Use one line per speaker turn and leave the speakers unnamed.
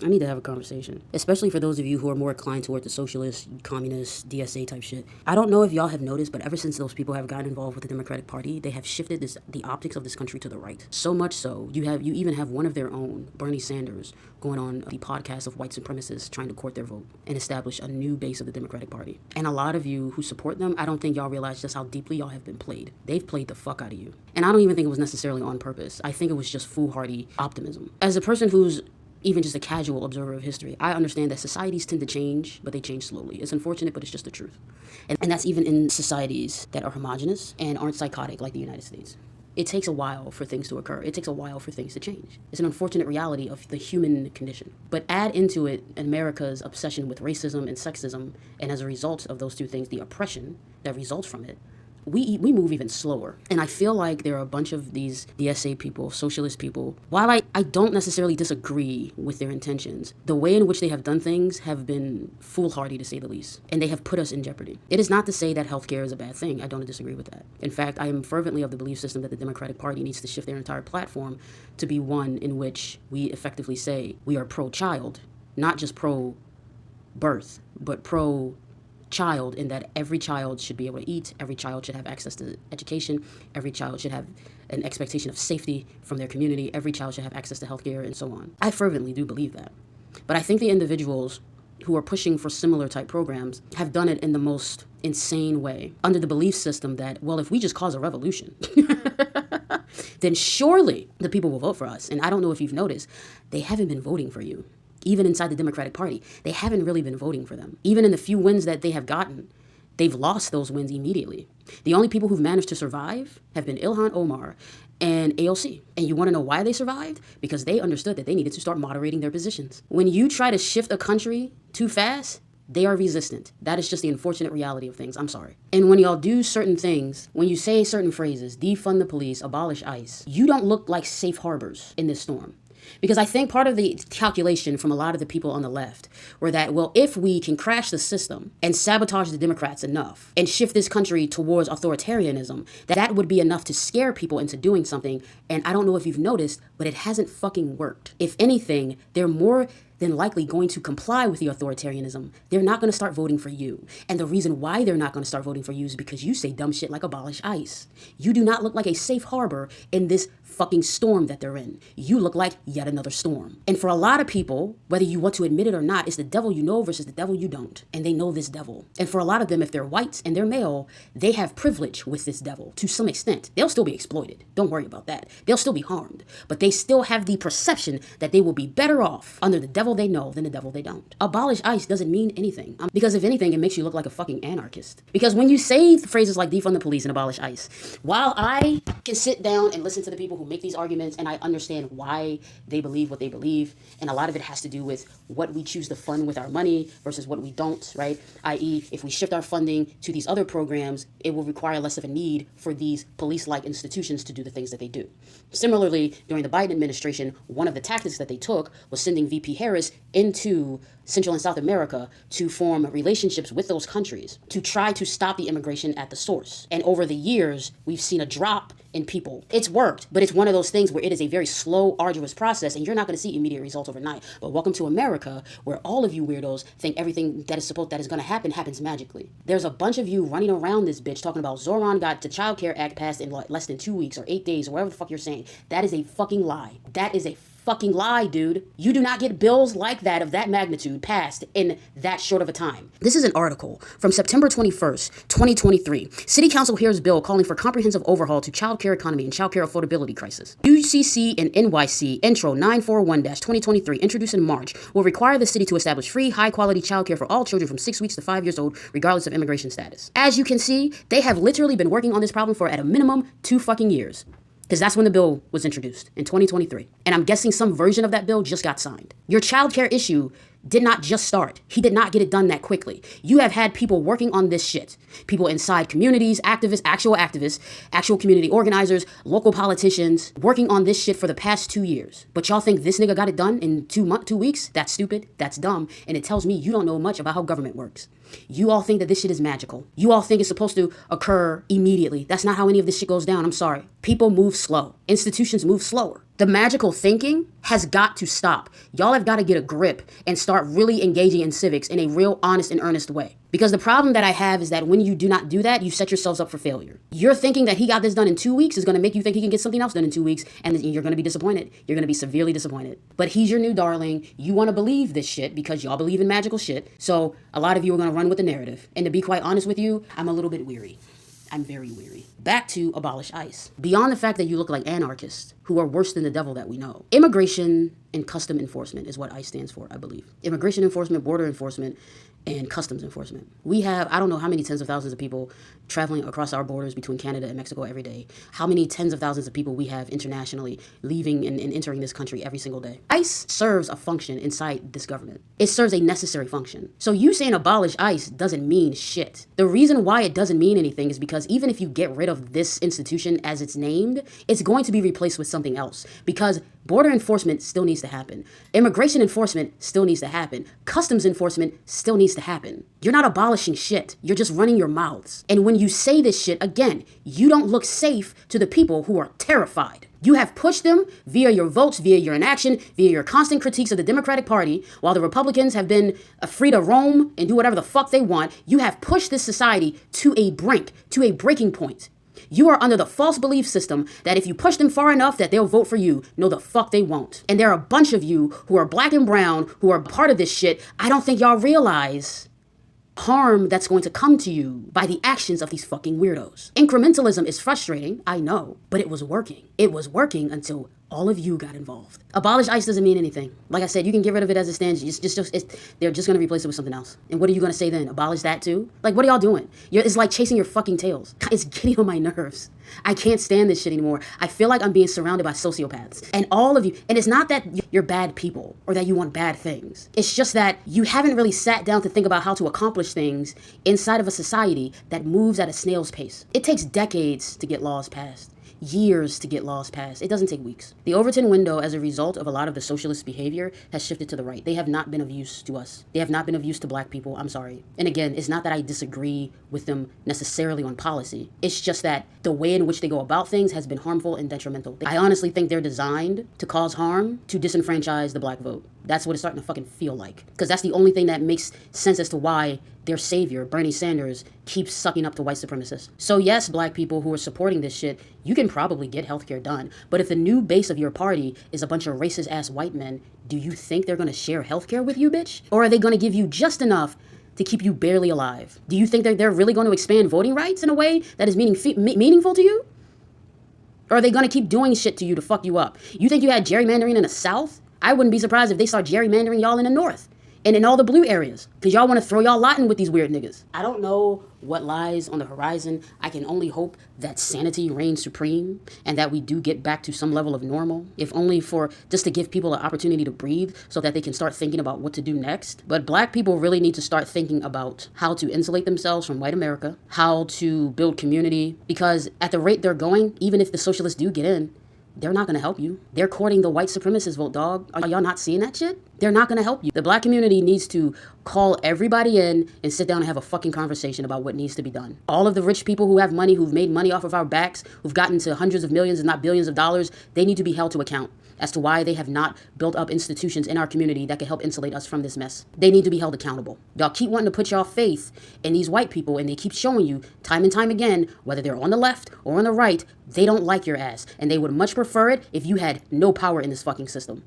I need to have a conversation, especially for those of you who are more inclined toward the socialist, communist, DSA type shit. I don't know if y'all have noticed, but ever since those people have gotten involved with the Democratic Party, they have shifted the optics of this country to the right. So much so, you even have one of their own, Bernie Sanders, going on the podcast of white supremacists trying to court their vote and establish a new base of the Democratic Party. And a lot of you who support them, I don't think y'all realize just how deeply y'all have been played. They've played the fuck out of you. And I don't even think it was necessarily on purpose. I think it was just foolhardy optimism. As a person who's even just a casual observer of history, I understand that societies tend to change, but they change slowly. It's unfortunate, but it's just the truth. And that's even in societies that are homogenous and aren't psychotic like the United States. It takes a while for things to occur. It takes a while for things to change. It's an unfortunate reality of the human condition. But add into it America's obsession with racism and sexism, and as a result of those two things, the oppression that results from it, we move even slower. And I feel like there are a bunch of these DSA people, socialist people, while I don't necessarily disagree with their intentions, the way in which they have done things have been foolhardy to say the least. And they have put us in jeopardy. It is not to say that healthcare is a bad thing. I don't disagree with that. In fact, I am fervently of the belief system that the Democratic Party needs to shift their entire platform to be one in which we effectively say we are pro-child, not just pro-birth, but pro-child, in that every child should be able to eat, every child should have access to education, every child should have an expectation of safety from their community, every child should have access to healthcare, and so on. I fervently do believe that. But I think the individuals who are pushing for similar type programs have done it in the most insane way, under the belief system that, well, if we just cause a revolution, then surely the people will vote for us. And I don't know if you've noticed, they haven't been voting for you. Even inside the Democratic Party, they haven't really been voting for them. Even in the few wins that they have gotten, they've lost those wins immediately. The only people who've managed to survive have been Ilhan Omar and AOC. And you want to know why they survived? Because they understood that they needed to start moderating their positions. When you try to shift a country too fast, they are resistant. That is just the unfortunate reality of things. I'm sorry. And when y'all do certain things, when you say certain phrases, defund the police, abolish ICE, you don't look like safe harbors in this storm. Because I think part of the calculation from a lot of the people on the left were that, well, if we can crash the system and sabotage the Democrats enough and shift this country towards authoritarianism, that would be enough to scare people into doing something. And I don't know if you've noticed, but it hasn't fucking worked. If anything, they're more than likely going to comply with the authoritarianism. They're not going to start voting for you. And the reason why they're not going to start voting for you is because you say dumb shit like abolish ICE. You do not look like a safe harbor in this fucking storm that they're in. You look like yet another storm. And for a lot of people, whether you want to admit it or not, it's the devil you know versus the devil you don't. And they know this devil. And for a lot of them, if they're white and they're male, they have privilege with this devil to some extent. They'll still be exploited. Don't worry about that. They'll still be harmed. But they still have the perception that they will be better off under the devil they know than the devil they don't. Abolish ICE doesn't mean anything. Because if anything, it makes you look like a fucking anarchist. Because when you say phrases like defund the police and abolish ICE, while I can sit down and listen to the people who make these arguments and I understand why they believe what they believe, and a lot of it has to do with what we choose to fund with our money versus what we don't, right? i.e., if we shift our funding to these other programs, it will require less of a need for these police-like institutions to do the things that they do. Similarly, during the Biden administration, one of the tactics that they took was sending VP Harris into Central and South America to form relationships with those countries to try to stop the immigration at the source. And over the years, we've seen a drop in people. It's worked, but it's one of those things where it is a very slow, arduous process, and you're not going to see immediate results overnight. But welcome to America, where all of you weirdos think everything that is going to happen happens magically. There's a bunch of you running around this bitch talking about Zoran got the Child Care Act passed in less than 2 weeks or 8 days or whatever the fuck you're saying. That is a fucking lie. That is a fucking lie, dude. You do not get bills like that of that magnitude passed in that short of a time. This is an article from September 21st, 2023. City Council hears bill calling for comprehensive overhaul to child care economy and child care affordability crisis. UCC and NYC Intro 941-2023, introduced in March, will require the city to establish free, high-quality child care for all children from 6 weeks to 5 years old, regardless of immigration status. As you can see, they have literally been working on this problem for, at a minimum, 2 fucking years. Because that's when the bill was introduced, in 2023. And I'm guessing some version of that bill just got signed. Your child care issue did not just start. He did not get it done that quickly. You have had people working on this shit. People inside communities, activists, actual community organizers, local politicians, working on this shit for the past 2 years. But y'all think this nigga got it done in 2 weeks? That's stupid. That's dumb. And it tells me you don't know much about how government works. You all think that this shit is magical. You all think it's supposed to occur immediately. That's not how any of this shit goes down. I'm sorry. People move slow. Institutions move slower. The magical thinking has got to stop. Y'all have got to get a grip and start really engaging in civics in a real honest and earnest way. Because the problem that I have is that when you do not do that, you set yourselves up for failure. You're thinking that he got this done in 2 weeks is going to make you think he can get something else done in 2 weeks, and you're going to be disappointed. You're going to be severely disappointed. But he's your new darling. You want to believe this shit because y'all believe in magical shit. So a lot of you are going to run with the narrative. And to be quite honest with you, I'm a little bit weary. I'm very weary. Back to abolish ICE. Beyond the fact that you look like anarchists who are worse than the devil that we know. Immigration and custom enforcement is what ICE stands for, I believe. Immigration enforcement, border enforcement, and customs enforcement. We have, I don't know how many tens of thousands of people traveling across our borders between Canada and Mexico every day. How many tens of thousands of people we have internationally leaving and entering this country every single day. ICE serves a function inside this government. It serves a necessary function. So you saying abolish ICE doesn't mean shit. The reason why it doesn't mean anything is because even if you get rid of this institution as it's named, it's going to be replaced with something else. Because border enforcement still needs to happen. Immigration enforcement still needs to happen. Customs enforcement still needs to happen. You're not abolishing shit. You're just running your mouths. And when you say this shit, again, you don't look safe to the people who are terrified. You have pushed them via your votes, via your inaction, via your constant critiques of the Democratic Party, while the Republicans have been free to roam and do whatever the fuck they want. You have pushed this society to a brink, to a breaking point. You are under the false belief system that if you push them far enough that they'll vote for you. No, the fuck they won't. And there are a bunch of you who are black and brown who are part of this shit. I don't think y'all realize harm that's going to come to you by the actions of these fucking weirdos. Incrementalism is frustrating, I know, but it was working. It was working until all of you got involved. Abolish ICE doesn't mean anything. Like I said, you can get rid of it as it stands. They're just going to replace it with something else. And what are you going to say then? Abolish that too? Like, what are y'all doing? It's like chasing your fucking tails. It's getting on my nerves. I can't stand this shit anymore. I feel like I'm being surrounded by sociopaths. And all of you, and it's not that you're bad people or that you want bad things. It's just that you haven't really sat down to think about how to accomplish things inside of a society that moves at a snail's pace. It takes decades to get laws passed. Years to get laws passed. It doesn't take weeks. The Overton window, as a result of a lot of the socialist behavior, has shifted to the right. They have not been of use to us. They have not been of use to black people. I'm sorry. And again, it's not that I disagree with them necessarily on policy. It's just that the way in which they go about things has been harmful and detrimental. I honestly think they're designed to cause harm, to disenfranchise the black vote. That's what it's starting to fucking feel like. Because that's the only thing that makes sense as to why their savior, Bernie Sanders, keeps sucking up to white supremacists. So yes, black people who are supporting this shit, you can probably get healthcare done. But if the new base of your party is a bunch of racist ass white men, do you think they're gonna share healthcare with you, bitch? Or are they gonna give you just enough to keep you barely alive? Do you think that they're really gonna expand voting rights in a way that is meaningful to you? Or are they gonna keep doing shit to you to fuck you up? You think you had gerrymandering in the South? I wouldn't be surprised if they start gerrymandering y'all in the North and in all the blue areas, because y'all want to throw y'all lot in with these weird niggas. I don't know what lies on the horizon. I can only hope that sanity reigns supreme and that we do get back to some level of normal, if only for just to give people an opportunity to breathe so that they can start thinking about what to do next. But black people really need to start thinking about how to insulate themselves from white America, how to build community, because at the rate they're going, even if the socialists do get in, they're not going to help you. They're courting the white supremacist vote, dog. Are y'all not seeing that shit? They're not going to help you. The black community needs to call everybody in and sit down and have a fucking conversation about what needs to be done. All of the rich people who have money, who've made money off of our backs, who've gotten to hundreds of millions and not billions of dollars, they need to be held to account as to why they have not built up institutions in our community that can help insulate us from this mess. They need to be held accountable. Y'all keep wanting to put y'all faith in these white people, and they keep showing you time and time again, whether they're on the left or on the right, they don't like your ass, and they would much prefer it if you had no power in this fucking system.